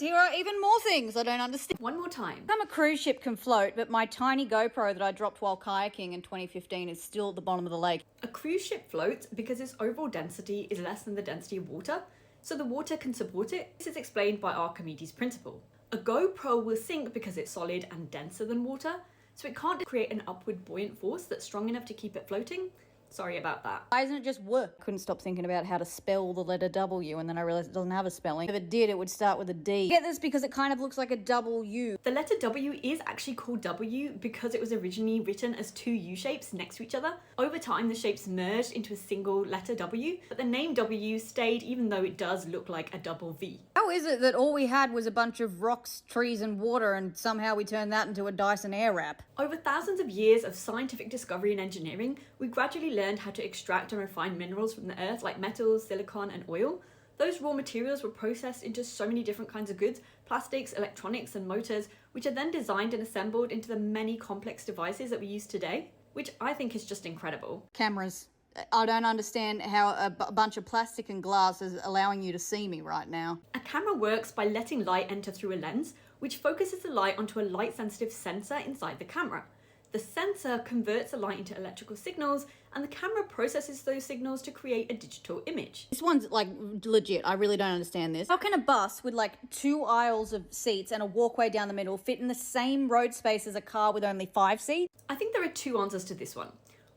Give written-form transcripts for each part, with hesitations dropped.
here are even more things I don't understand. One more time. A cruise ship can float, but my tiny GoPro that I dropped while kayaking in 2015 is still at the bottom of the lake. A cruise ship floats because its overall density is less than the density of water, so the water can support it. This is explained by Archimedes' principle. A GoPro will sink because it's solid and denser than water, so it can't create an upward buoyant force that's strong enough to keep it floating. Sorry about that. Why doesn't it just work? Couldn't stop thinking about how to spell the letter W, and then I realized it doesn't have a spelling. If it did, it would start with a D. I get this because it kind of looks like a double U. The letter W is actually called W because it was originally written as two U shapes next to each other. Over time, the shapes merged into a single letter W, but the name W stayed even though it does look like a double V. How is it that all we had was a bunch of rocks, trees, and water, and somehow we turned that into a Dyson Airwrap? Over thousands of years of scientific discovery and engineering, we gradually learned how to extract and refine minerals from the earth like metals, silicon, and oil. Those raw materials were processed into so many different kinds of goods, plastics, electronics, and motors, which are then designed and assembled into the many complex devices that we use today, which I think is just incredible. Cameras. I don't understand how a bunch of plastic and glass is allowing you to see me right now. A camera works by letting light enter through a lens, which focuses the light onto a light-sensitive sensor inside the camera. The sensor converts the light into electrical signals, and the camera processes those signals to create a digital image. This one's like legit. I really don't understand this. How can a bus with like 2 aisles of seats and a walkway down the middle fit in the same road space as a car with only 5 seats? I think there are two answers to this one.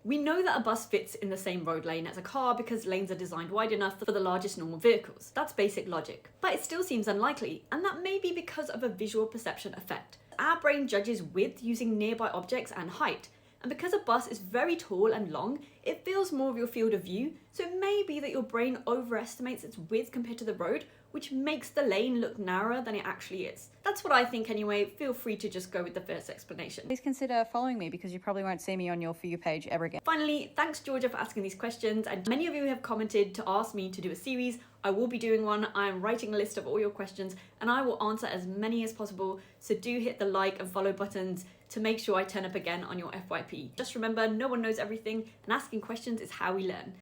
We know that a bus fits in the same road lane as a car because lanes are designed wide enough for the largest normal vehicles. That's basic logic. But it still seems unlikely, and that may be because of a visual perception effect. Our brain judges width using nearby objects and height, and because a bus is very tall and long, it fills more of your field of view, so it may be that your brain overestimates its width compared to the road, which makes the lane look narrower than it actually is. That's what I think anyway. Feel free to just go with the first explanation. Please consider following me because you probably won't see me on your For You page ever again. Finally, thanks Georgia for asking these questions, and many of you have commented to ask me to do a series. I will be doing one. I am writing a list of all your questions and I will answer as many as possible, so do hit the like and follow buttons to make sure I turn up again on your FYP. Just remember, no one knows everything, and asking questions is how we learn.